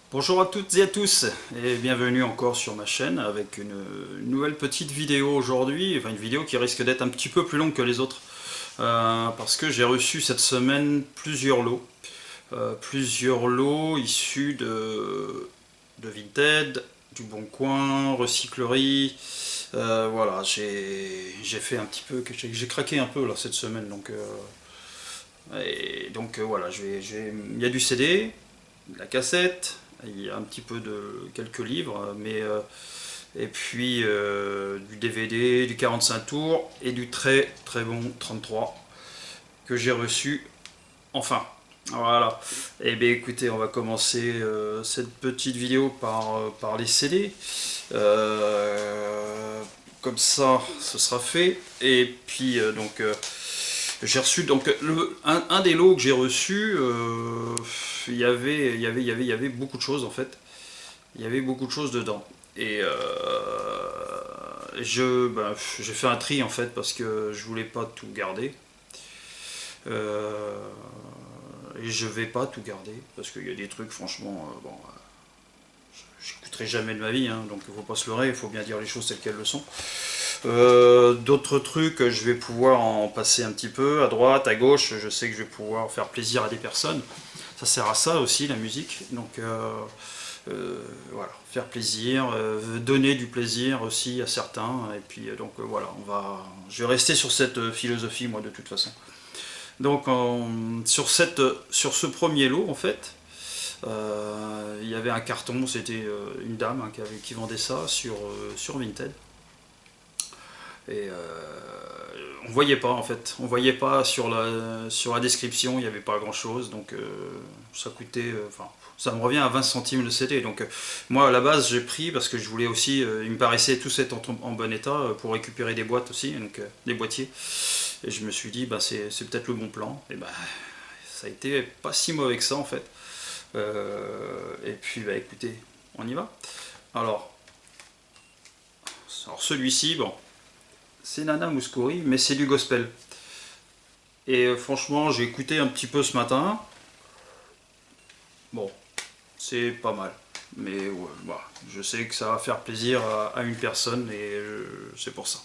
Bonjour à toutes et à tous et bienvenue encore sur ma chaîne avec une nouvelle petite vidéo aujourd'hui, enfin une vidéo qui risque d'être un petit peu plus longue que les autres parce que j'ai reçu cette semaine plusieurs lots issus de Vinted, du Bon Coin, recyclerie. Voilà, j'ai fait un petit peu, j'ai craqué un peu là cette semaine donc voilà, il y a du CD, de la cassette, il y a un petit peu de quelques livres, et puis du DVD, du 45 tours et du très très bon 33 que j'ai reçu enfin. Voilà. Et bien écoutez, on va commencer cette petite vidéo par les CD. Comme ça, ce sera fait. Et puis j'ai reçu donc un des lots que j'ai reçu. Il y avait beaucoup de choses en fait. Il y avait beaucoup de choses dedans. Et j'ai fait un tri en fait parce que je voulais pas tout garder. Euh, et je vais pas tout garder parce qu'il y a des trucs franchement j'écouterai jamais de ma vie, hein, donc il faut pas se leurrer, il faut bien dire les choses telles qu'elles le sont. D'autres trucs, je vais pouvoir en passer un petit peu à droite, à gauche. Je sais que je vais pouvoir faire plaisir à des personnes. Ça sert à ça aussi la musique. Donc voilà, faire plaisir, donner du plaisir aussi à certains. Et puis voilà, je vais rester sur cette philosophie moi de toute façon. Donc sur ce premier lot en fait, il y avait un carton, c'était une dame hein, qui vendait ça sur Vinted. Et on voyait pas en fait, on voyait pas sur la description, il n'y avait pas grand chose, donc ça coûtait, enfin ça me revient à 20 centimes le CD. Donc moi à la base j'ai pris parce que je voulais aussi, il me paraissait tout être en bon état pour récupérer des boîtes aussi, donc des boîtiers. Et je me suis dit bah c'est peut-être le bon plan. Et bah ça a été pas si mauvais que ça en fait. Et puis bah écoutez, on y va. Alors, alors celui-ci, bon, c'est Nana Mouskouri, mais c'est du gospel. Et franchement, j'ai écouté un petit peu ce matin. Bon, c'est pas mal. Mais ouais, bah, je sais que ça va faire plaisir à une personne et c'est pour ça.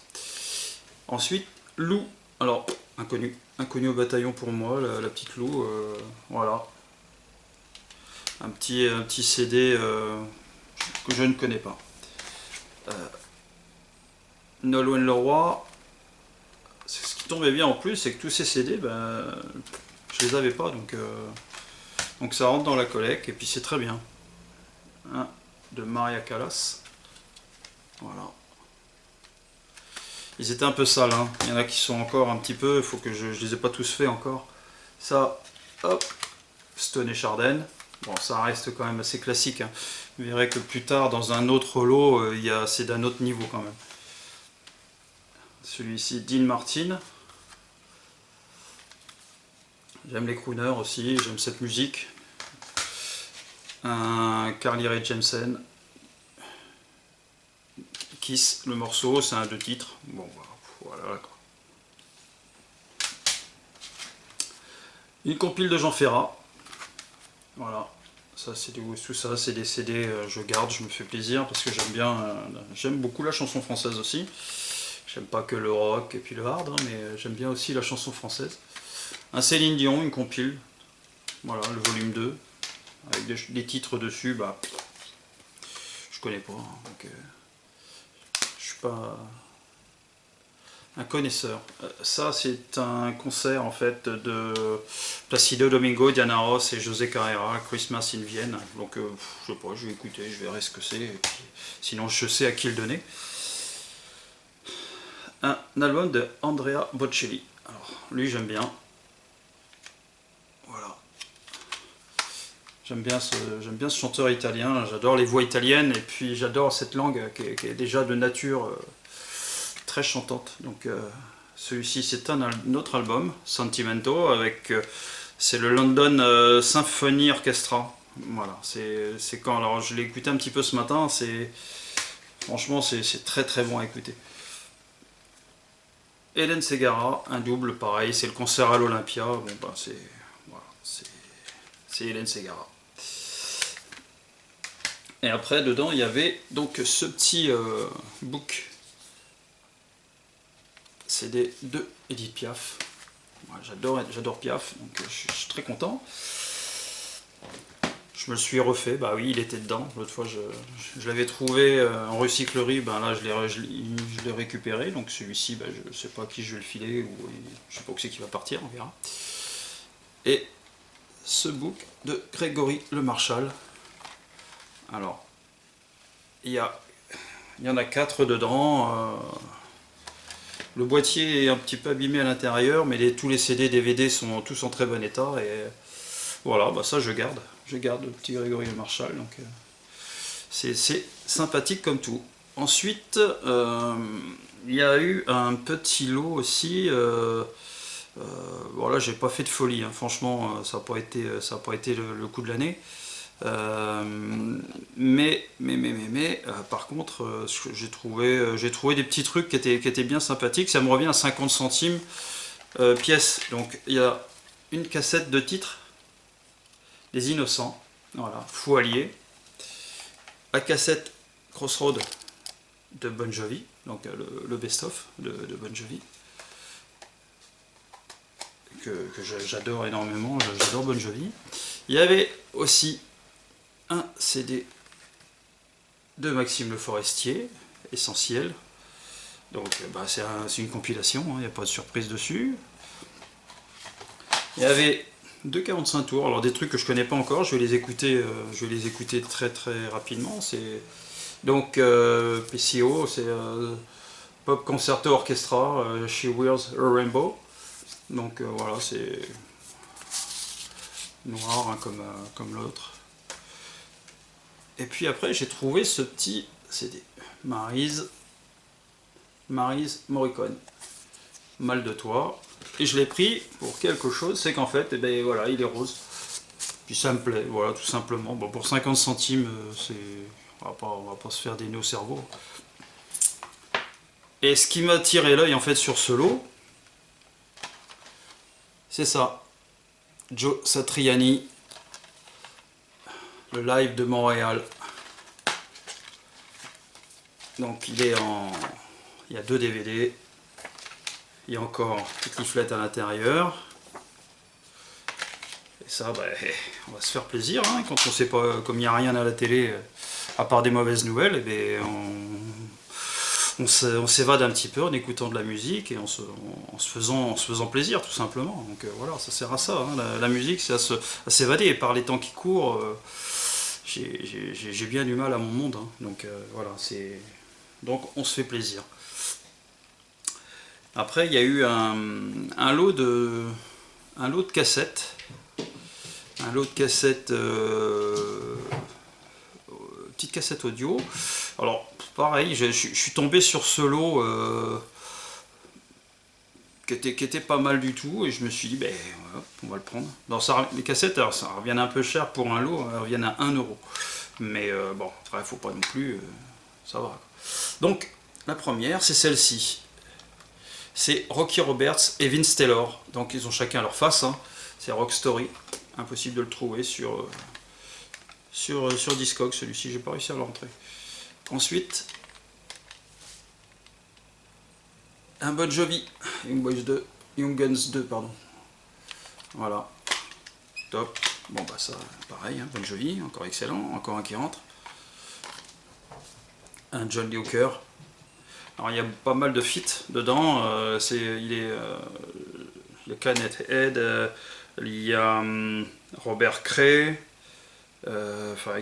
Ensuite, Lou. Alors, inconnu. Inconnu au bataillon pour moi, la petite Lou. Voilà. Un petit CD que je ne connais pas. Nolwenn Leroy. Ce qui tombait bien en plus, c'est que tous ces CD, ben, je les avais pas, donc ça rentre dans la collecte et puis c'est très bien. Un de Maria Callas. Voilà. Ils étaient un peu sales, hein. Il y en a qui sont encore un petit peu, il faut que je les ai pas tous faits encore. Ça, hop, Stone et Chardin. Bon, ça reste quand même assez classique, hein. Vous verrez que plus tard, dans un autre lot, c'est d'un autre niveau quand même. Celui-ci, Dean Martin. J'aime les crooners aussi, j'aime cette musique. Un Carly Rae Jepsen. Kiss, le morceau, c'est un deux titres. Bon, voilà. Une compile de Jean Ferrat. Voilà. Ça, c'est tout ça, c'est des CD, je garde, je me fais plaisir parce que j'aime beaucoup la chanson française aussi. J'aime pas que le rock et puis le hard, hein, mais j'aime bien aussi la chanson française. Un Céline Dion, une compile. Voilà, le volume 2. Avec des titres dessus, bah, je connais pas. Hein, donc, je suis pas un connaisseur. Ça, c'est un concert en fait de Placido Domingo, Diana Ross et José Carrera, Christmas in Vienne. Donc, je sais pas, je vais écouter, je verrai ce que c'est. Sinon, je sais à qui le donner. Un album de Andrea Bocelli. Alors, lui, j'aime bien. Voilà. J'aime bien ce chanteur italien. J'adore les voix italiennes et puis j'adore cette langue qui est déjà de nature très chantante. Donc celui-ci c'est un autre album, Sentimento, c'est le London Symphony Orchestra. Voilà, c'est quand alors je l'ai écouté un petit peu ce matin, franchement c'est très très bon à écouter. Hélène Segara, un double pareil, c'est le concert à l'Olympia. Bon bah c'est Hélène Segara. Et après, dedans, il y avait donc ce petit book CD de Edith Piaf. Ouais, j'adore Piaf, donc je suis très content. Je me le suis refait, bah oui, il était dedans. L'autre fois, je l'avais trouvé en recyclerie, ben là, je l'ai récupéré. Donc celui-ci, bah, je sais pas à qui je vais le filer, ou je sais pas où c'est qui va partir, on verra. Et ce book de Grégory Le Marchal. Alors, il y en a 4 dedans. Le boîtier est un petit peu abîmé à l'intérieur, mais tous les CD, DVD sont tous en très bon état. Et voilà, bah ça je garde. Je garde le petit Grégory Le Marchal. Donc c'est sympathique comme tout. Ensuite, il y a eu un petit lot aussi. Voilà, j'ai pas fait de folie. Hein. Franchement, ça n'a pas été le coup de l'année. Par contre, j'ai trouvé des petits trucs qui étaient bien sympathiques. Ça me revient à 50 centimes pièce. Donc il y a une cassette de titres des Innocents, voilà, Fou allié, la cassette Crossroad de Bon Jovi, donc le best-of de Bon Jovi, que j'adore énormément, j'adore Bon Jovi. Il y avait aussi un CD de Maxime Le Forestier, Essentiel. Donc bah, c'est une compilation, il n'y a pas de surprise dessus. Il y avait 2,45 tours, alors des trucs que je connais pas encore, je vais les écouter très très rapidement. C'est donc PCO, c'est Pop Concerto Orchestra, She Wears a Rainbow. Donc voilà, c'est noir hein, comme l'autre. Et puis après, j'ai trouvé ce petit CD. Maryse Morricone. Mal de toi. Et je l'ai pris pour quelque chose, c'est qu'en fait, eh ben, voilà, il est rose. Puis ça me plaît, voilà, tout simplement. Bon, pour 50 centimes, on va pas se faire des nœuds au cerveau. Et ce qui m'a tiré l'œil en fait sur ce lot, c'est ça. Joe Satriani, le live de Montréal. Donc il y a 2 DVD. Il y a encore une petite leaflet à l'intérieur. Et ça, bah, on va se faire plaisir. Hein, quand on sait pas, comme il n'y a rien à la télé, à part des mauvaises nouvelles, et bien on s'évade un petit peu en écoutant de la musique et en se faisant plaisir, tout simplement. Donc voilà, ça sert à ça. Hein, la musique, c'est à s'évader. Et par les temps qui courent, j'ai bien du mal à mon monde. Hein, donc voilà, donc on se fait plaisir. Après, il y a eu un lot de cassettes. Un lot de cassettes, petite cassette audio. Alors, pareil, je suis tombé sur ce lot qui était pas mal du tout, et je me suis dit, ben, voilà, on va le prendre. Les cassettes, alors, ça revient un peu cher pour un lot, elles reviennent à 1 euro. Mais bon, après, faut pas non plus, ça va. Donc, la première, c'est celle-ci. C'est Rocky Roberts et Vince Taylor. Donc ils ont chacun leur face. Hein. C'est Rock Story. Impossible de le trouver sur Discog. Celui-ci, j'ai pas réussi à l'entrer. Ensuite, un Bon Jovi. Young Guns 2, pardon. Voilà. Top. Bon bah ça, pareil. Hein. Bon Jovi, encore excellent. Encore un qui rentre. Un John Lee Hooker. Alors il y a pas mal de feats dedans, il y a Kenneth Head, il y a Robert Cray,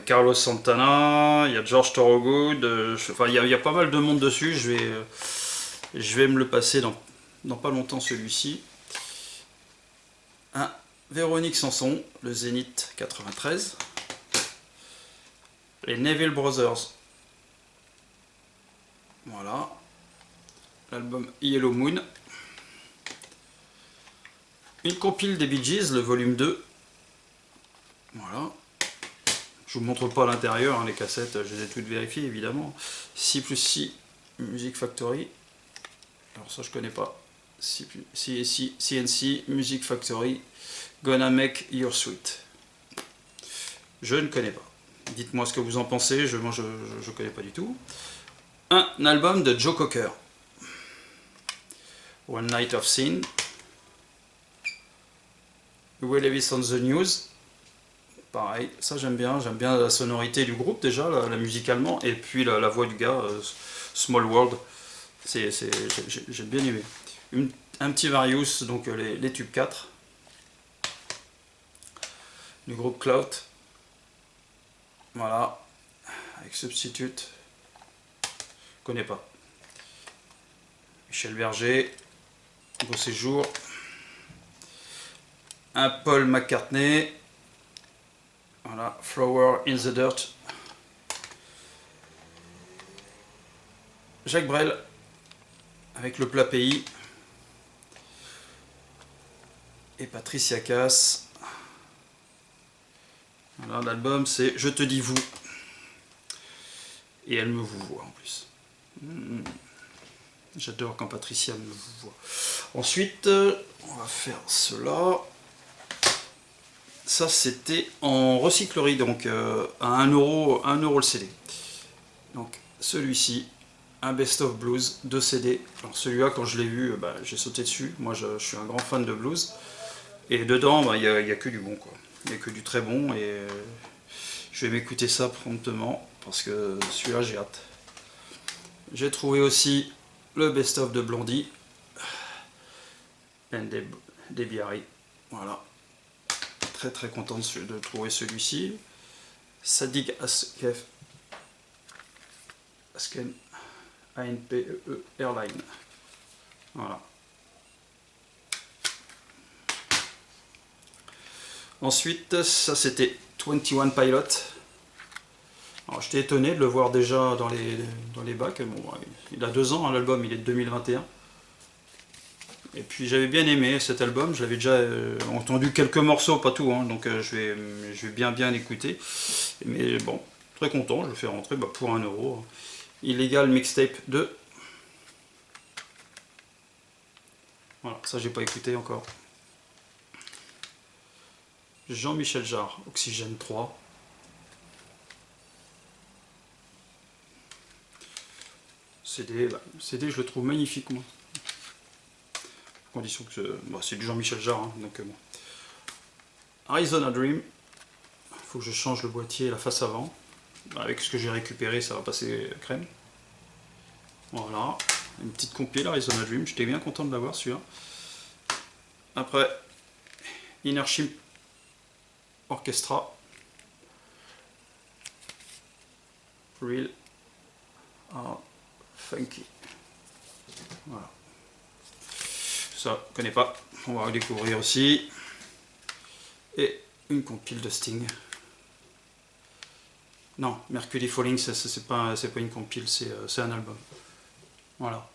Carlos Santana, il y a George Thorogood, il y a pas mal de monde dessus, je vais me le passer dans pas longtemps celui-ci. Un Véronique Sanson, le Zénith 93, les Neville Brothers, voilà. L'album Yellow Moon, une compile des Bee Gees, le volume 2, voilà, je vous montre pas à l'intérieur, hein, les cassettes, je les ai toutes vérifiées évidemment, 6+6 Music Factory, alors ça je connais pas, CNC Music Factory, Gonna Make Your Sweet, je ne connais pas, Dites-moi ce que vous en pensez, moi je connais pas du tout. Un album de Joe Cocker. One Night of Sin. Will Levis on the News. Pareil, ça j'aime bien la sonorité du groupe déjà, la musicalement, et puis la voix du gars, Small World. J'ai bien aimé. Un petit Various, donc les tubes 4 du groupe Clout. Voilà, avec Substitute. Je connais pas. Michel Berger, Beau Séjour. Un Paul McCartney. Voilà, Flower in the Dirt. Jacques Brel, avec Le Plat Pays. Et Patricia Cass. Voilà, l'album c'est Je te dis vous. Et elle me vous voit en plus. J'adore quand Patricia me vous voit. Ensuite, on va faire cela. Ça c'était en recyclerie, donc à 1€ le CD. Donc celui-ci, un Best of Blues, 2 CD. Alors celui-là, quand je l'ai vu, j'ai sauté dessus. Moi je suis un grand fan de blues. Et dedans, il n'y a que du bon, quoi. Il n'y a que du très bon, et je vais m'écouter ça promptement, parce que celui-là, j'ai hâte. J'ai trouvé aussi le best-of de Blondie, Debbie Harry. Voilà. Très très content de trouver celui-ci. Sadiq Asken, ANPE Airline. Voilà. Ensuite, ça c'était 21 Pilot. Alors j'étais étonné de le voir déjà dans les bacs. Bon, il a 2 ans, hein, l'album, il est de 2021. Et puis j'avais bien aimé cet album, je l'avais déjà entendu quelques morceaux, pas tout, hein, donc je vais bien l'écouter. Mais bon, très content, je le fais rentrer pour 1€. Illegal Mixtape 2. Voilà, ça j'ai pas écouté encore. Jean-Michel Jarre, Oxygène 3. CD, je le trouve magnifique, moi. À condition que c'est du Jean-Michel Jarre, hein, donc bon. Arizona Dream. Il faut que je change le boîtier et la face avant. Avec ce que j'ai récupéré, ça va passer crème. Voilà, une petite compile Arizona Dream. J'étais bien content de l'avoir, celui-là. Après, Inner Ship Orchestra. Real Funky. Voilà. Ça, je connais pas. On va redécouvrir aussi. Et une compile de Sting. Non, Mercury Falling, c'est pas une compile, c'est un album. Voilà.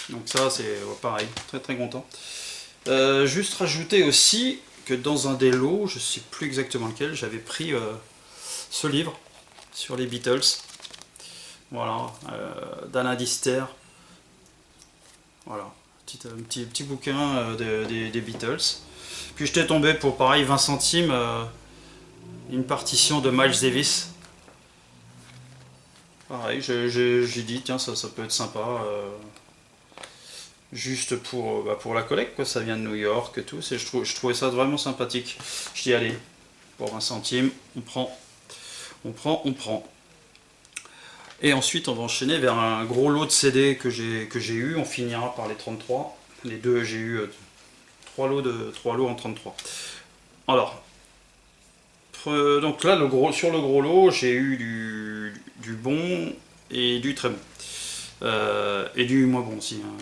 Donc ça, c'est pareil. Très très content. Juste rajouter aussi que dans un des lots, je sais plus exactement lequel, j'avais pris ce livre sur les Beatles. Voilà, d'Alain Dister. Voilà, un petit bouquin des Beatles. Puis j'étais tombé pour pareil 20 centimes, une partition de Miles Davis. Pareil, j'ai dit tiens ça peut être sympa. Juste pour la collecte, quoi. Ça vient de New York et tout. Je trouvais ça vraiment sympathique. Je dis allez, pour 20 centimes, on prend. Et ensuite on va enchaîner vers un gros lot de CD que j'ai eu. On finira par les 33. Les deux, j'ai eu 3 lots en 33. Alors, donc là sur le gros lot, j'ai eu du bon et du très bon. Et du moins bon aussi, hein.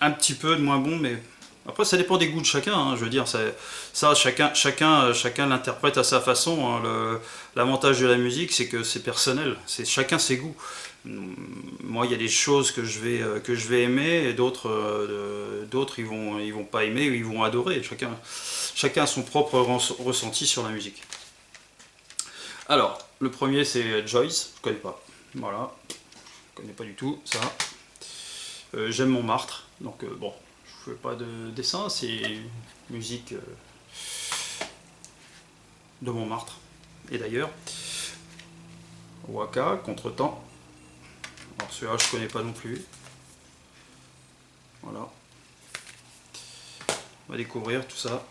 Un petit peu de moins bon, mais après ça dépend des goûts de chacun, hein. Je veux dire, ça chacun l'interprète à sa façon, hein. L'avantage de la musique, c'est que c'est personnel, c'est chacun ses goûts. Moi, il y a des choses que je vais aimer, et d'autres ils vont pas aimer ou ils vont adorer. Chacun a son propre ressenti sur la musique. Alors, le premier c'est Joyce, je connais pas. Voilà, je connais pas du tout ça. J'aime Montmartre, donc bon, je fais pas de dessin, c'est musique de Montmartre et d'ailleurs. Waka, Contretemps. Alors celui-là je connais pas non plus. Voilà. On va découvrir tout ça.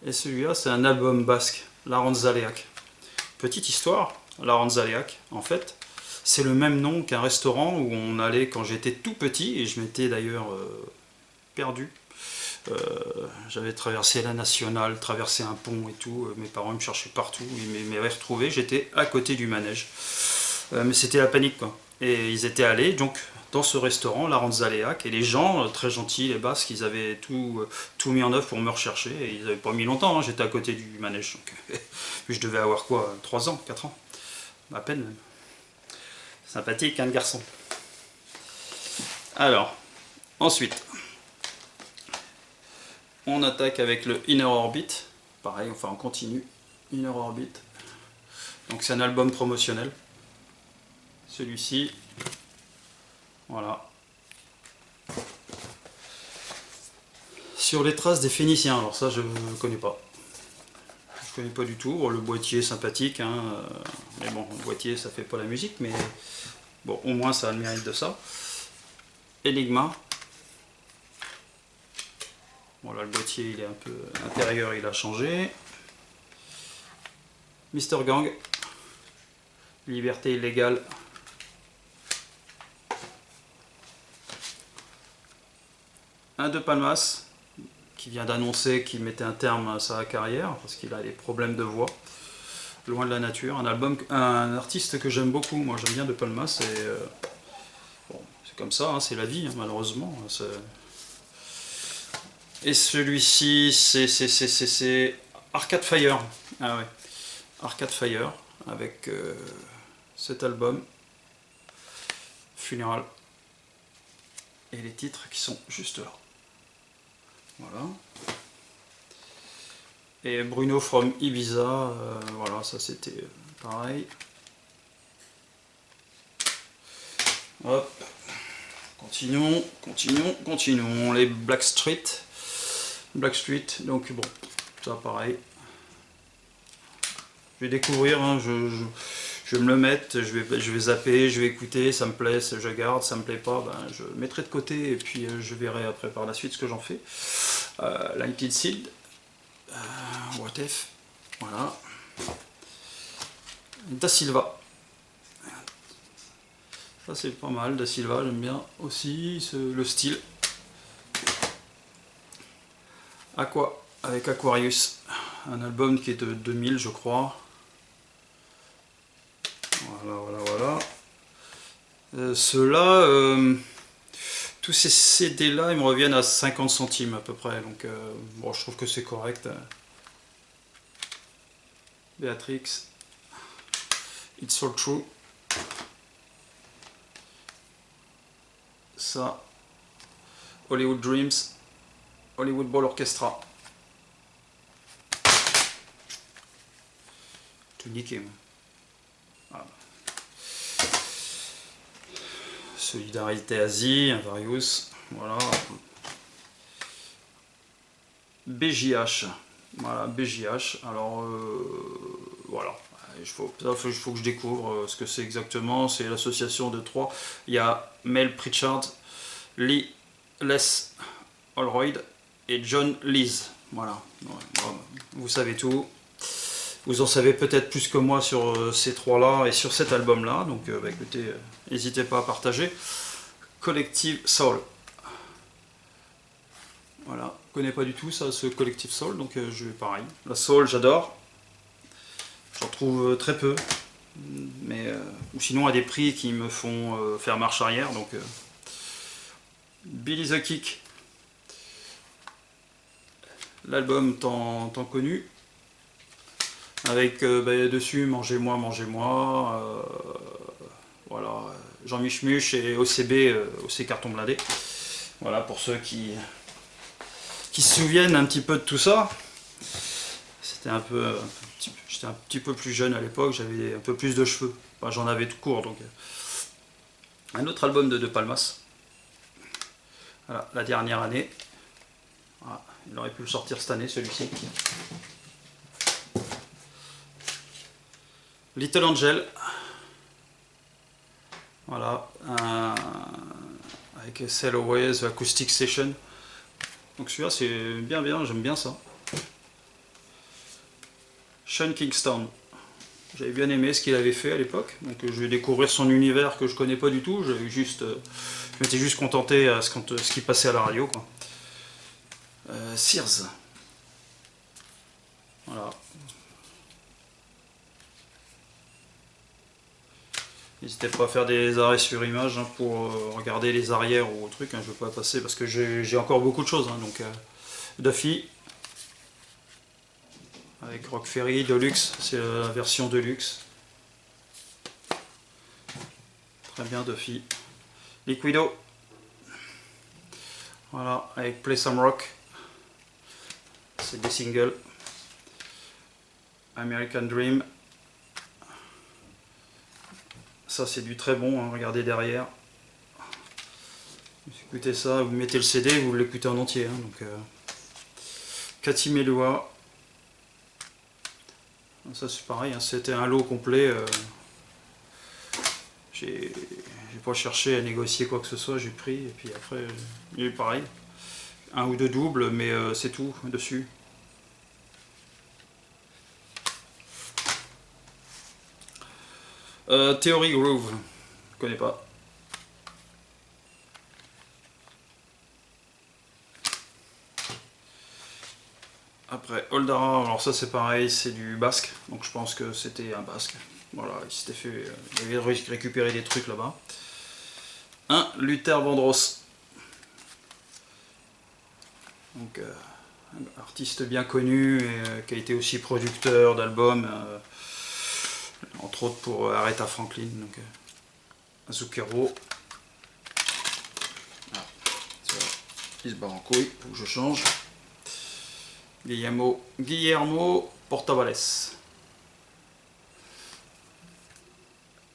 Et celui-là c'est un album basque, Larantzaléac. Petite histoire, Larantzaléac, en fait, c'est le même nom qu'un restaurant où on allait quand j'étais tout petit, et je m'étais d'ailleurs perdu. J'avais traversé la nationale, traversé un pont et tout, mes parents me cherchaient partout, ils m'avaient retrouvé, j'étais à côté du manège. Mais c'était la panique quoi. Et ils étaient allés donc dans ce restaurant, Larantzaléac, et les gens, très gentils, les Basques, ils avaient tout mis en œuvre pour me rechercher, et ils n'avaient pas mis longtemps, hein, j'étais à côté du manège. Donc, puis je devais avoir quoi, 3 ans, 4 ans, à peine même. Sympathique, hein, le garçon. Alors, ensuite, on attaque avec le Inner Orbit. Pareil, enfin on continue. Inner Orbit. Donc c'est un album promotionnel. Celui-ci. Voilà. Sur les traces des Phéniciens. Alors ça je ne connais pas. Je connais pas du tout. Bon, le boîtier sympathique. Hein. Mais bon, le boîtier ça fait pas la musique. Mais bon, au moins ça a le mérite de ça. Enigma. Voilà, le boîtier il est un peu intérieur, il a changé. Mr Gang, Liberté illégale. Un de Palmas qui vient d'annoncer qu'il mettait un terme à sa carrière parce qu'il a des problèmes de voix. Loin de la nature, un artiste que j'aime beaucoup. Moi j'aime bien De Palmas et bon, c'est comme ça, hein, c'est la vie hein, malheureusement. Et celui-ci, c'est Arcade Fire. Ah ouais, Arcade Fire, avec cet album, Funeral. Et les titres qui sont juste là. Voilà. Et Bruno from Ibiza, voilà, ça c'était pareil. Hop. Continuons, continuons, continuons. Les Blackstreet, donc bon, ça pareil. Je vais découvrir, hein, je vais me le mettre, je vais zapper, je vais écouter, ça me plaît, je garde, ça me plaît pas, ben, je le mettrai de côté et puis je verrai après par la suite ce que j'en fais. Lighted Seed, What If, voilà. Da Silva. Ça c'est pas mal, Da Silva, j'aime bien aussi le style. Aqua, avec Aquarius, un album qui est de 2000 je crois. Voilà. Ceux-là, tous ces CD-là, ils me reviennent à 50 centimes à peu près, donc bon, je trouve que c'est correct. Béatrix, It's So True. Ça, Hollywood Dreams, Hollywood Ball Orchestra. Tout niqué, moi. Voilà. Solidarité Asie, Various, voilà. BJH, voilà, BJH, alors voilà, il faut que je découvre ce que c'est exactement, c'est l'association de 3, il y a Mel Pritchard, Lee Les Holroyd et John Lees, voilà, vous savez tout. Vous en savez peut-être plus que moi sur ces trois-là et sur cet album-là, donc bah, écoutez, n'hésitez pas à partager. Collective Soul. Voilà, je connais pas du tout ça, ce Collective Soul, donc je vais pareil. La Soul, j'adore. J'en trouve très peu, mais ou sinon à des prix qui me font faire marche arrière, donc Billy the Kick. L'album tant connu. Avec bah, dessus Mangez-moi, Mangez-moi, voilà, Jean Michmuche et OCB, OC Carton Blindé. Voilà, pour ceux qui se souviennent un petit peu de tout ça. C'était j'étais un petit peu plus jeune à l'époque, j'avais un peu plus de cheveux. Enfin, j'en avais tout court, donc. Un autre album de Palmas. Voilà, la dernière année. Voilà, il aurait pu le sortir cette année, celui-ci. Little Angel. Voilà. Avec Sail Away, The Acoustic Session. Donc celui-là c'est bien, j'aime bien ça. Sean Kingston. J'avais bien aimé ce qu'il avait fait à l'époque. Donc je vais découvrir son univers que je connais pas du tout. Je m'étais juste contenté à ce qui passait à la radio, quoi. Sears. Voilà. N'hésitez pas à faire des arrêts sur image hein, pour regarder les arrières ou trucs. Hein, je ne vais pas passer parce que j'ai encore beaucoup de choses. Hein, donc Duffy avec Rock Ferry Deluxe, c'est la version Deluxe. Très bien Duffy. Liquido. Voilà, avec Play Some Rock. C'est des singles. American Dream. Ça c'est du très bon, hein, regardez derrière. Vous écoutez ça, vous mettez le CD, vous l'écoutez en entier. Hein, donc, Cathy Melua. Ça c'est pareil, hein, c'était un lot complet. J'ai pas cherché à négocier quoi que ce soit, j'ai pris et puis après il est pareil. Un ou deux doubles, mais c'est tout dessus. Theory Groove, je connais pas. Après Oldara, alors ça c'est pareil, c'est du basque, donc je pense que c'était un basque. Voilà, il s'était fait, il avait récupéré des trucs là-bas. Un Luther Vandross. Donc un artiste bien connu et qui a été aussi producteur d'albums, entre autres pour Aretha Franklin. Donc Zucchero. Ah, il se barre en couille, faut que je change. Guillermo Portavales.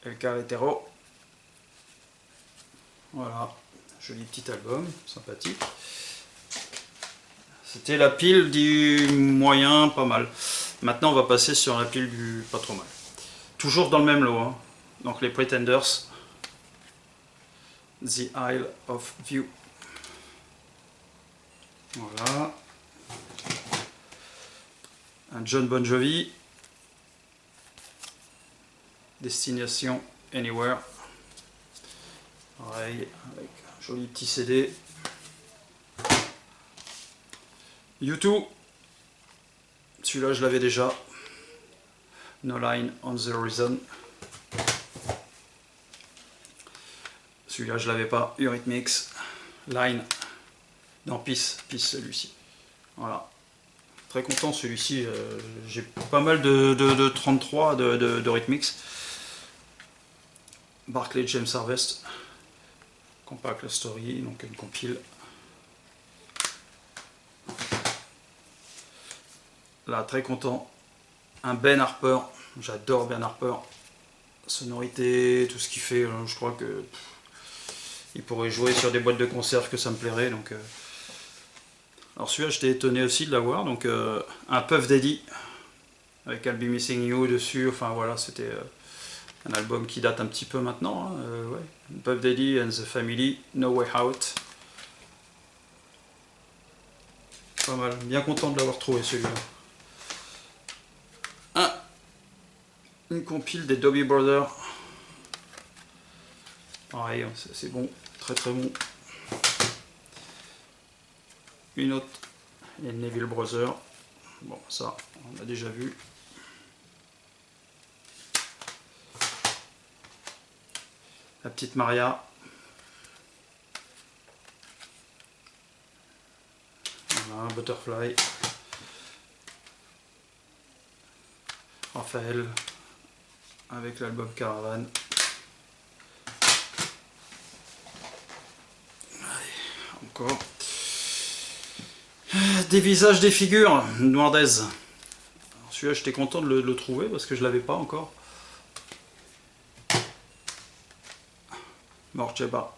El Carretero. Voilà, joli petit album, sympathique. C'était la pile du moyen, pas mal. Maintenant, on va passer sur la pile du pas trop mal. Toujours dans le même lot. Hein. Donc les Pretenders. The Isle of View. Voilà. Un John Bon Jovi. Destination Anywhere. Pareil, avec un joli petit CD. U2. Celui-là, je l'avais déjà. No Line on the Horizon. Celui-là, je l'avais pas. Eurythmics. Line. Non, Peace celui-ci. Voilà. Très content celui-ci. J'ai pas mal de 33 de Rhythmix. Barclay James Harvest. Compact Story, donc une compile. Là, très content. Un Ben Harper. J'adore Ben Harper. Sonorité, tout ce qu'il fait. Je crois que il pourrait jouer sur des boîtes de conserve que ça me plairait. Donc, alors celui-là, j'étais étonné aussi de l'avoir. Donc un Puff Daddy avec I'll Be Missing You dessus. Enfin voilà, c'était un album qui date un petit peu maintenant. Hein. Ouais. Puff Daddy and the Family, No Way Out. Pas mal. Bien content de l'avoir trouvé celui-là. Une compile des Doobie Brothers. Pareil, c'est bon. Très très bon. Une autre, les Neville Brothers. Bon, ça, on a déjà vu. La petite Maria. Voilà, Butterfly. Raphaël avec l'album Caravan. Allez, encore. Des visages, des figures, Noirdaise. Celui-là, j'étais content de le trouver parce que je l'avais pas encore. Morcheba.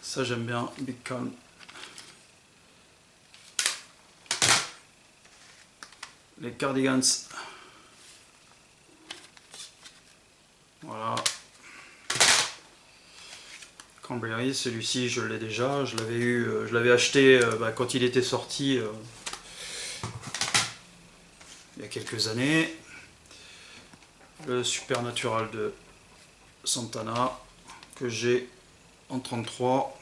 Ça, j'aime bien. Big Calm. Les Cardigans. Cranberry, celui-ci je l'ai déjà, je l'avais acheté quand il était sorti il y a quelques années. Le Supernatural de Santana que j'ai en 33.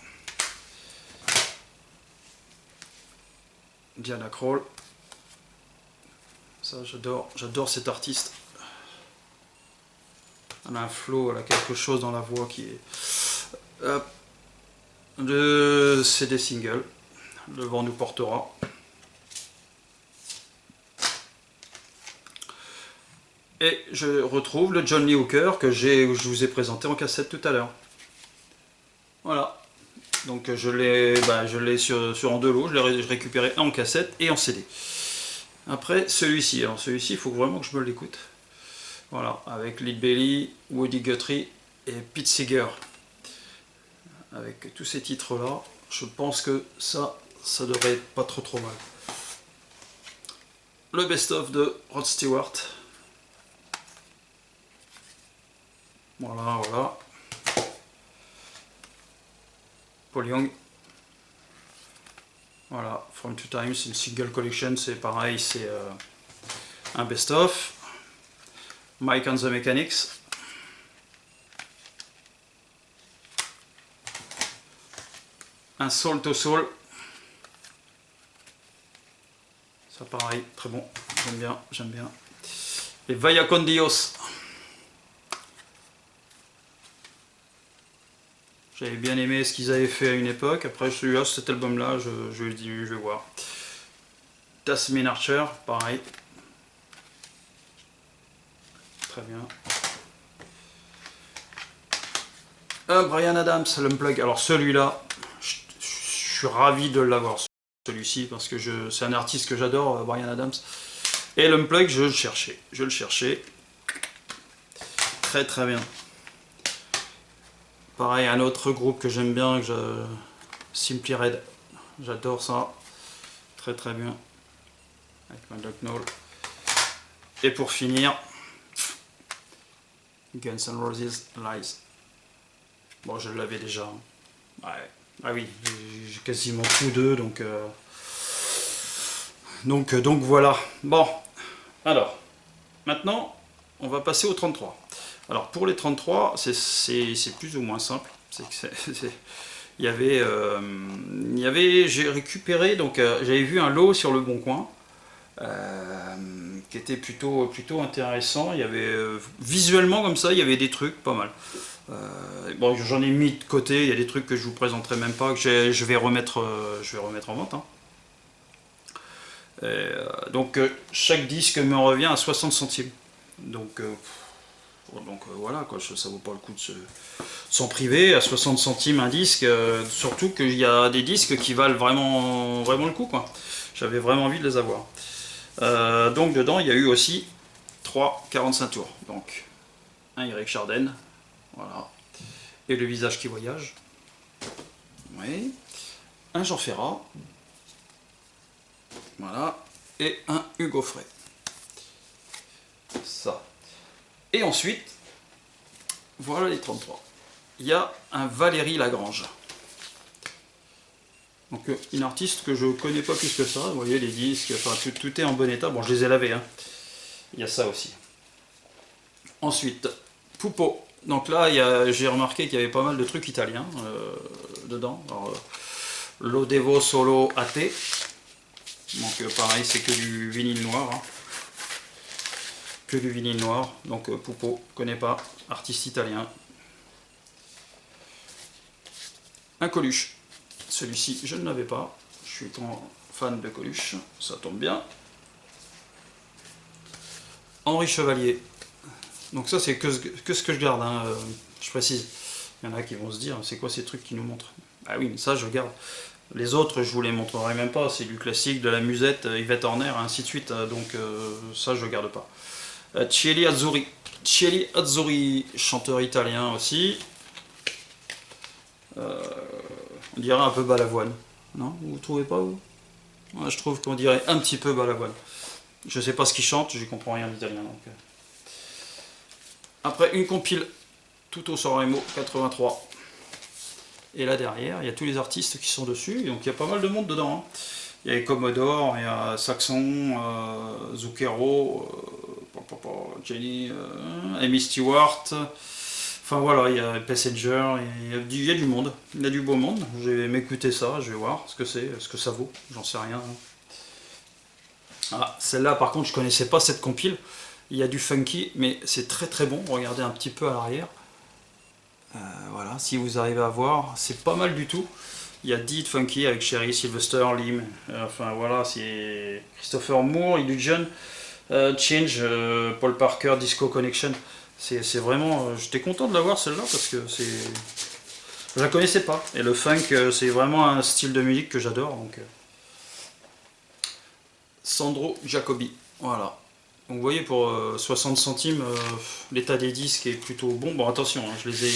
Diana Krall. Ça j'adore cet artiste. Elle a un flow, elle a quelque chose dans la voix qui est... c'est des singles. Le vent nous portera. Et je retrouve le John Lee Hooker que je vous ai présenté en cassette tout à l'heure. Voilà. Donc je l'ai sur en deux lots, je l'ai récupéré en cassette et en CD. Après celui-ci, alors celui-ci il faut vraiment que je me l'écoute. Voilà, avec Lead Belly, Woody Guthrie et Pete Seeger. Avec tous ces titres là, je pense que ça devrait être pas trop mal. Le best-of de Rod Stewart. Voilà. Paul Young. Voilà, From Two Times, une single collection, c'est pareil, c'est un best-of. Mike and the Mechanics. Un Soul to Soul. Ça pareil, très bon, j'aime bien. Et Vaya con Dios. J'avais bien aimé ce qu'ils avaient fait à une époque. Après celui-là, cet album-là, je vais voir. Tasmin Archer, pareil. Très bien. Bryan Adams, l'Unplug. Alors celui-là, je suis ravi de l'avoir, celui-ci, parce que c'est un artiste que j'adore, Bryan Adams. Et l'Unplug, je le cherchais. Très bien. Pareil, un autre groupe que j'aime bien, Simply Red. J'adore ça. Très bien. Avec Mad Knoll. Et pour finir, Guns N' Roses Lies. Bon, je l'avais déjà. Ouais. Ah oui, j'ai quasiment tous deux, donc voilà. Bon, alors, maintenant, on va passer au 33. Alors pour les 33, c'est plus ou moins simple. J'ai récupéré, donc j'avais vu un lot sur le Bon Coin qui était plutôt intéressant. Il y avait visuellement comme ça, il y avait des trucs pas mal. Bon, j'en ai mis de côté. Il y a des trucs que je vous présenterai même pas, que je vais remettre en vente. Hein. Donc chaque disque me revient à 60 centimes. Donc voilà, quoi, ça vaut pas le coup de s'en priver. À 60 centimes un disque, surtout qu'il y a des disques qui valent vraiment le coup, quoi. J'avais vraiment envie de les avoir. Donc dedans il y a eu aussi 3 45 tours. Donc un Eric Chardin, voilà. Et le visage qui voyage. Oui. Un Jean Ferrat. Voilà. Et un Hugo Frey. Ça. Et ensuite, voilà les 33. Il y a un Valérie Lagrange. Donc une artiste que je connais pas plus que ça. Vous voyez les disques, enfin tout est en bon état. Bon, je les ai lavés. Hein. Il y a ça aussi. Ensuite, Pupo. Donc là, j'ai remarqué qu'il y avait pas mal de trucs italiens dedans. Alors, L'Odevo Solo AT. Donc pareil, c'est que du vinyle noir. Hein. Que du vinyle noir. Donc Pupo, connais pas, artiste italien. Un Coluche. Celui-ci, je ne l'avais pas. Je suis grand fan de Coluche, ça tombe bien. Henri Chevalier. Donc ça, c'est que ce que je garde, hein, je précise. Il y en a qui vont se dire, c'est quoi ces trucs qui nous montrent? Ah oui, mais ça, je garde. Les autres, je vous les montrerai même pas. C'est du classique, de la musette, Yvette Horner, ainsi de suite. Donc ça, je garde pas. Cieli Azzurri. Cieli Azzurri, chanteur italien aussi. On dirait un peu Balavoine. Non, vous trouvez pas, vous? Moi, je trouve qu'on dirait un petit peu Balavoine. Je sais pas ce qu'il chante, je comprends rien d'italien. Donc. Après, une compile Tutto Sanremo 83. Et là derrière, il y a tous les artistes qui sont dessus, donc il y a pas mal de monde dedans. Hein. Il y a Commodore, il y a Saxon, Zucchero, Jenny, Amy Stewart. Enfin voilà, il y a Passenger, il y a du monde, il y a du beau monde. Je vais m'écouter ça, je vais voir ce que c'est, ce que ça vaut, j'en sais rien. Ah, celle-là par contre je connaissais pas cette compile. Il y a du funky, mais c'est très très bon. Regardez un petit peu à l'arrière. Voilà, si vous arrivez à voir, c'est pas mal du tout. Il y a Deed Funky avec Sherry, Sylvester, Lim. Enfin voilà, c'est Christopher Moore, Illusion, Change, Paul Parker, Disco Connection. C'est vraiment. J'étais content de l'avoir celle-là parce que c'est. Je la connaissais pas. Et le funk, c'est vraiment un style de musique que j'adore. Donc, Sandro Jacobi. Voilà. Donc vous voyez, pour 60 centimes, l'état des disques est plutôt bon. Bon, attention, hein, je les ai.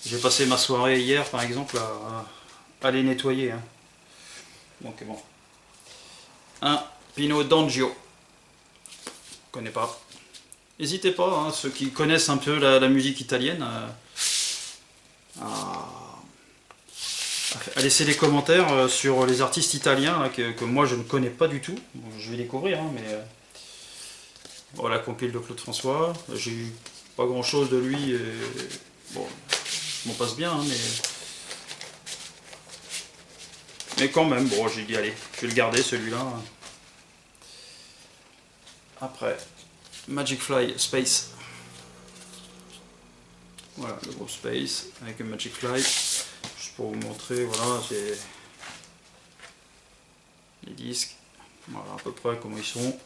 J'ai passé ma soirée hier, par exemple, à les nettoyer. Hein. Donc bon. Un Pino d'Angio. Je connais pas. N'hésitez pas, hein, ceux qui connaissent un peu la musique italienne, à laisser des commentaires sur les artistes italiens là, que moi je ne connais pas du tout. Bon, je vais découvrir, hein, mais voilà, la compile de Claude François. J'ai eu pas grand chose de lui. Bon, je m'en passe bien, hein, mais quand même, bon, j'ai dit allez, je vais le garder celui-là. Après, Magic Fly Space. Voilà, le groupe Space avec un Magic Fly. Juste pour vous montrer, voilà, j'ai les disques. Voilà à peu près comment ils sont.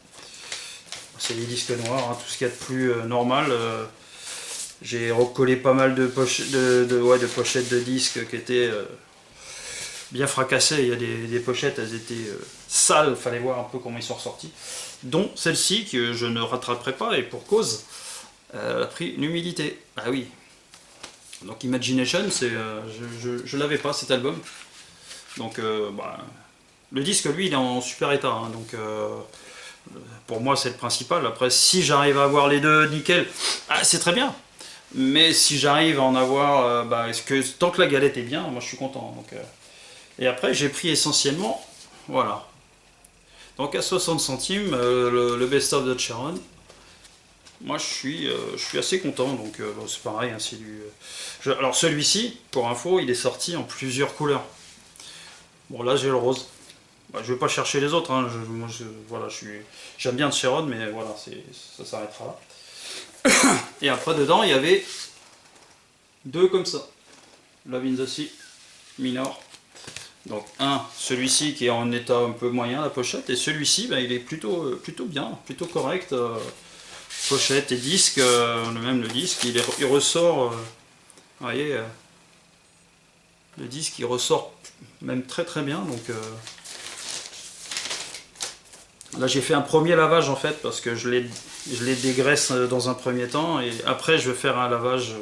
C'est les disques noirs, hein, tout ce qu'il y a de plus normal. J'ai recollé pas mal de pochettes de disques qui étaient bien fracassées. Il y a des pochettes, elles étaient sales, fallait voir un peu comment ils sont ressortis. Dont celle-ci que je ne rattraperai pas, et pour cause, elle a pris une humidité. Ah oui. Donc Imagination, je l'avais pas cet album. Donc le disque lui il est en super état. Hein, donc pour moi c'est le principal. Après si j'arrive à avoir les deux nickel, c'est très bien. Mais si j'arrive à en avoir, est-ce que tant que la galette est bien, moi je suis content. Donc, et après j'ai pris essentiellement, voilà. Donc à 60 centimes, le Best of the Sharon. Moi je suis assez content, donc bon, c'est pareil, hein, c'est du. Alors celui-ci, pour info, il est sorti en plusieurs couleurs. Bon là j'ai le rose. Je vais pas chercher les autres, hein. Voilà, j'aime bien de Sharon, mais voilà, ça s'arrêtera là. Et après dedans il y avait deux comme ça. Love in the Sea, minor. Donc celui-ci qui est en état un peu moyen, la pochette, et celui-ci il est plutôt bien, plutôt correct. Pochette et disque, même le disque, il ressort, vous voyez, le disque il ressort même très très bien. Donc là j'ai fait un premier lavage en fait parce que je les dégraisse dans un premier temps et après je vais faire un lavage,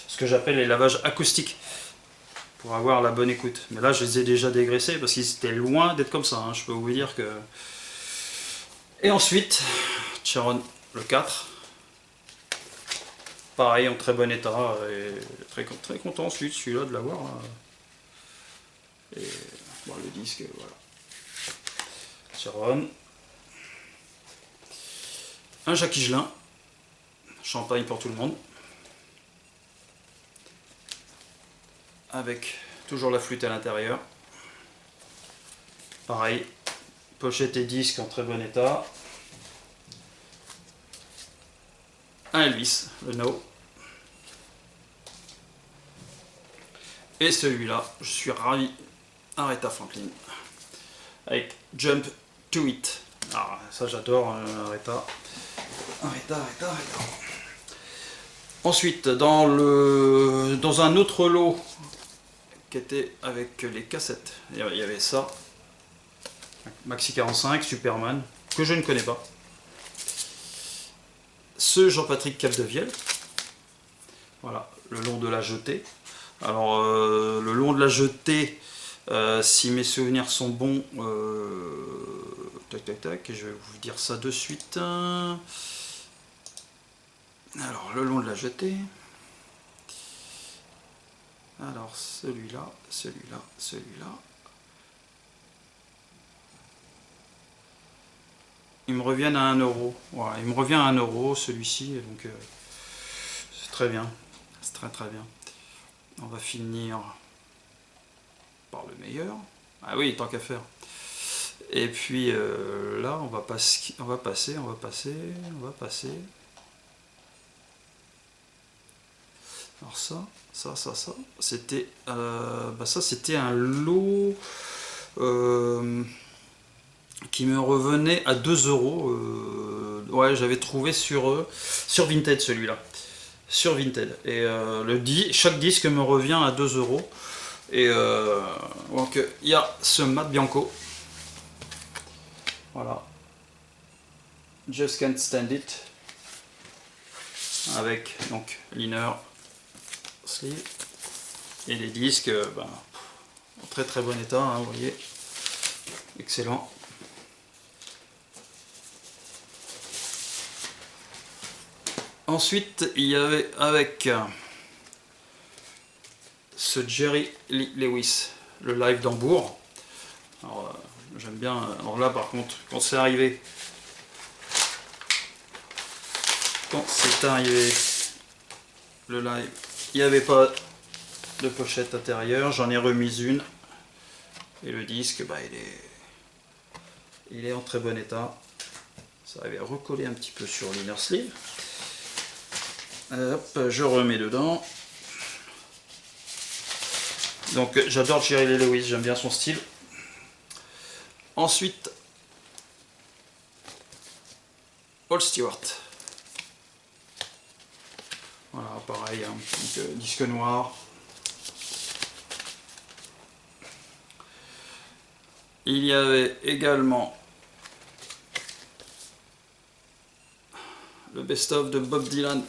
ce que j'appelle les lavages acoustiques pour avoir la bonne écoute. Mais là je les ai déjà dégraissés parce qu'ils étaient loin d'être comme ça, hein, je peux vous dire que. Et ensuite, Chiron le 4. Pareil, en très bon état, et très, très content celui-là de l'avoir. Et bon, le disque, voilà. Chiron. Un Jacques Higelin. Champagne pour tout le monde. Avec toujours la flûte à l'intérieur. Pareil, pochette et disque en très bon état. Un Elvis, le No. Et celui-là, je suis ravi, Aretha Franklin, avec Jump to It. Alors, ça j'adore, Aretha. Aretha. Ensuite, dans un autre lot qui était avec les cassettes, il y avait ça, Maxi 45, Superman, que je ne connais pas. Ce Jean-Patrick Capdevielle, voilà, le long de la jetée. Alors, le long de la jetée, si mes souvenirs sont bons, tac, je vais vous dire ça de suite. Alors, le long de la jetée. Alors celui-là, celui-là, celui-là. Ils me reviennent à 1 euro. Voilà, il me revient à 1 euro celui-ci, donc c'est très bien. C'est très très bien. On va finir par le meilleur. Ah oui, tant qu'à faire. Et puis là, on va passer. Alors ça, c'était ça c'était un lot qui me revenait à 2 euros. Ouais, j'avais trouvé sur Vinted celui-là. Sur Vinted. Et chaque disque me revient à 2 euros. Et donc il y a ce Matt Bianco. Voilà. Just Can't Stand It. Avec donc liner, sleeve. Et les disques en très très bon état, hein, vous voyez. Excellent. Ensuite, il y avait avec ce Jerry Lee Lewis, le live d'Hambourg. Alors, j'aime bien. Alors là, par contre, quand c'est arrivé, le live, il n'y avait pas de pochette intérieure. J'en ai remis une. Et le disque, il est en très bon état. Ça avait recollé un petit peu sur l'inner sleeve. Hop, je remets dedans. Donc j'adore Jerry Lee Lewis, j'aime bien son style. Ensuite, Paul Stewart. Voilà, pareil, un petit disque noir. Il y avait également le best-of de Bob Dylan.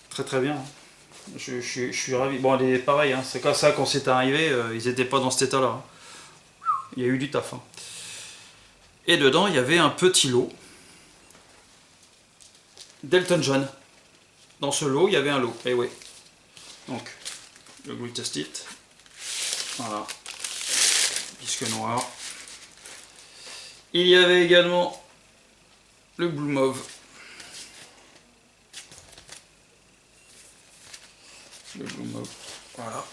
Très très bien. Je suis ravi. Bon, pareil, hein, c'est comme ça quand c'est arrivé, ils n'étaient pas dans cet état-là. Il y a eu du taf. Hein. Et dedans, il y avait un petit lot d'Elton John. Dans ce lot, il y avait un lot. Et oui. Donc, le Greatest Hits. Voilà. Disque noir. Il y avait également le Blue Mauve. Le Blue Mauve. Voilà.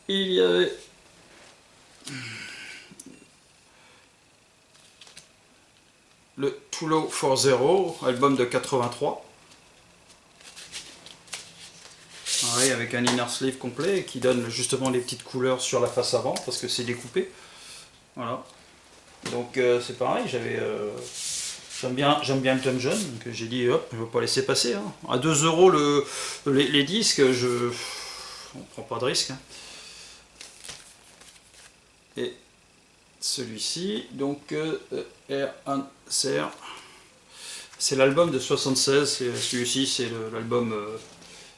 Il y avait le Too Low for Zero, album de 83. Pareil, avec un inner sleeve complet qui donne justement les petites couleurs sur la face avant parce que c'est découpé. Voilà. Donc c'est pareil, j'aime bien Elton John, donc j'ai dit hop, je ne vais pas laisser passer. Hein. À 2 euros les disques, on prend pas de risque. Hein. Et celui-ci, donc Air and Serre, c'est l'album de 76, celui-ci c'est l'album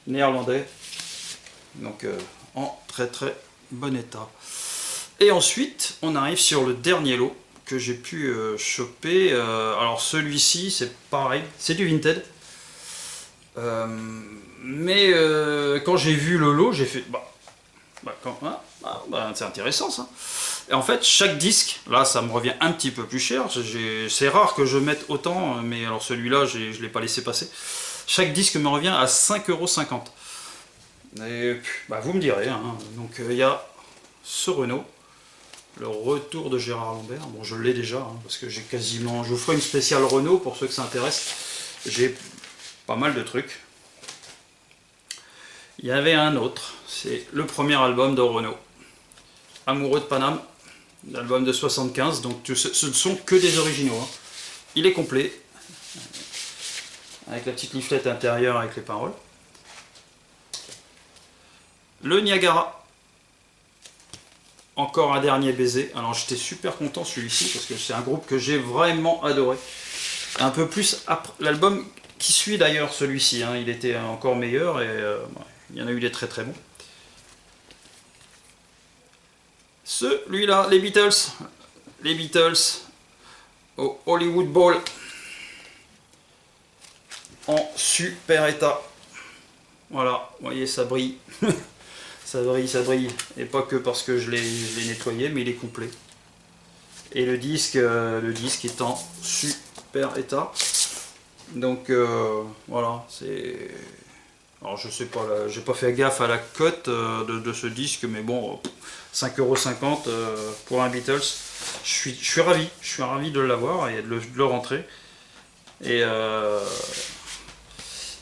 néerlandais, donc en très très bon état. Et ensuite, on arrive sur le dernier lot que j'ai pu choper. Alors celui-ci, c'est pareil, c'est du Vinted. Mais quand j'ai vu le lot, j'ai fait c'est intéressant ça. Et en fait, chaque disque, là ça me revient un petit peu plus cher. C'est rare que je mette autant, mais alors celui-là, je ne l'ai pas laissé passer. Chaque disque me revient à 5,50 €. Et vous me direz. Hein. Donc il y a ce Renault. Le retour de Gérard Lambert, bon je l'ai déjà, hein, parce que j'ai quasiment... Je vous ferai une spéciale Renault pour ceux que ça intéresse. J'ai pas mal de trucs. Il y avait un autre, c'est le premier album de Renault. Amoureux de Paname, l'album de 75, donc ce ne sont que des originaux. Hein. Il est complet, avec la petite leaflet intérieure avec les paroles. Le Niagara. Encore un dernier baiser. Alors j'étais super content celui-ci parce que c'est un groupe que j'ai vraiment adoré. Un peu plus après l'album qui suit d'ailleurs celui-ci. Hein, il était encore meilleur et il y en a eu des très très bons. Celui-là, les Beatles. Les Beatles au Hollywood Bowl en super état. Voilà, vous voyez, ça brille. Ça brille, ça brille. Et pas que parce que je l'ai nettoyé, mais il est complet. Et le disque est en super état. Donc voilà, c'est... Alors je sais pas, j'ai pas fait gaffe à la cote de ce disque, mais bon, 5,50 € pour un Beatles. Je suis ravi de l'avoir et de le rentrer. Et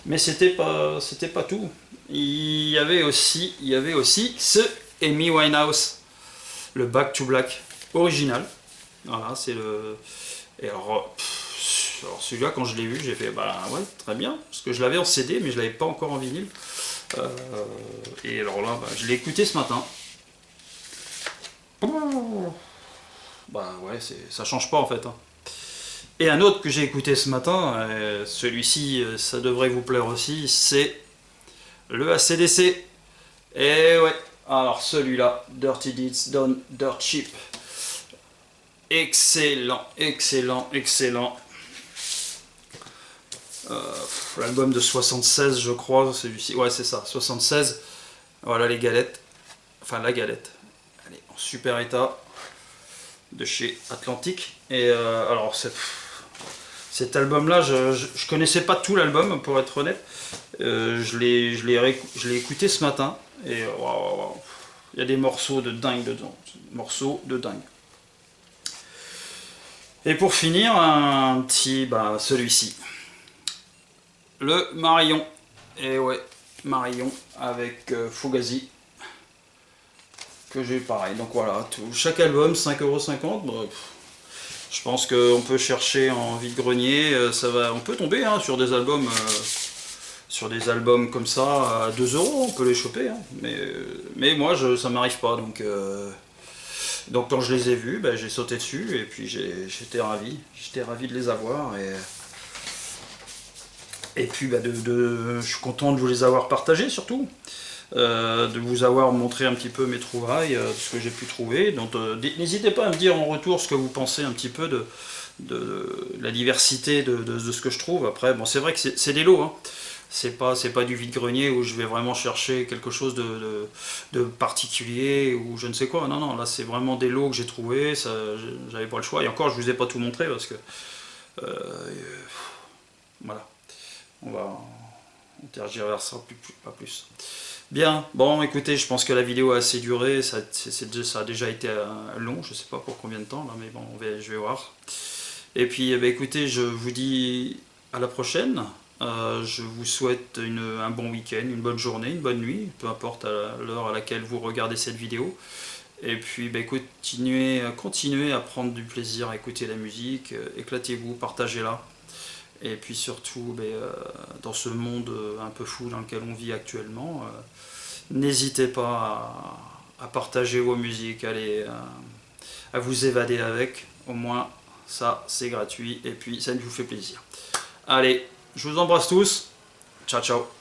mais c'était pas tout. Il y avait aussi ce Amy Winehouse, le Back to Black original. Voilà, c'est le. Et alors celui-là, quand je l'ai vu, j'ai fait bah ouais, très bien, parce que je l'avais en CD, mais je l'avais pas encore en vinyle. Et alors là, bah, je l'ai écouté ce matin. Bah ouais, ça change pas en fait, hein. Et un autre que j'ai écouté ce matin, celui-ci, ça devrait vous plaire aussi, c'est le AC/DC. Et ouais, alors celui-là, Dirty Deeds Done Dirt Cheap. Excellent, excellent, excellent. L'album de 76, je crois, celui-ci. Ouais, c'est ça, 76. Voilà les galettes. Enfin, la galette. Elle est en super état. De chez Atlantic. Et alors, cet album-là, je connaissais pas tout l'album, pour être honnête. Je l'ai écouté ce matin. Et waouh, il y a des morceaux de dingue dedans. Morceaux de dingue. Et pour finir, un petit, bah, celui-ci. Le Marion. Et ouais, Marion avec Fugazi. Que j'ai pareil. Donc voilà, chaque album 5,50 €. Bah, je pense qu'on peut chercher en vide-grenier. On peut tomber hein, sur des albums comme ça à 2 €. On peut les choper. Hein. Mais moi, ça m'arrive pas. Donc quand je les ai vus, bah, j'ai sauté dessus et puis j'étais ravi. J'étais ravi de les avoir. Et puis bah, je suis content de vous les avoir partagés surtout. De vous avoir montré un petit peu mes trouvailles, ce que j'ai pu trouver. Donc n'hésitez pas à me dire en retour ce que vous pensez un petit peu de la diversité de ce que je trouve. Après, bon, c'est vrai que c'est des lots. Hein. C'est pas du vide-grenier où je vais vraiment chercher quelque chose de particulier ou je ne sais quoi. Non, non, là c'est vraiment des lots que j'ai trouvés. J'avais pas le choix. Et encore, je vous ai pas tout montré parce que voilà. On tergiversera pas plus. Bien, bon écoutez, je pense que la vidéo a assez duré, ça a déjà été long, je sais pas pour combien de temps là, mais bon, je vais voir. Et puis bah, écoutez, je vous dis à la prochaine, je vous souhaite un bon week-end, une bonne journée, une bonne nuit, peu importe l'heure à laquelle vous regardez cette vidéo. Et puis bah, continuez à prendre du plaisir à écouter la musique, éclatez-vous, partagez-la. Et puis surtout, dans ce monde un peu fou dans lequel on vit actuellement, n'hésitez pas à partager vos musiques, à vous évader avec. Au moins, ça, c'est gratuit et puis ça nous fait plaisir. Allez, je vous embrasse tous. Ciao, ciao.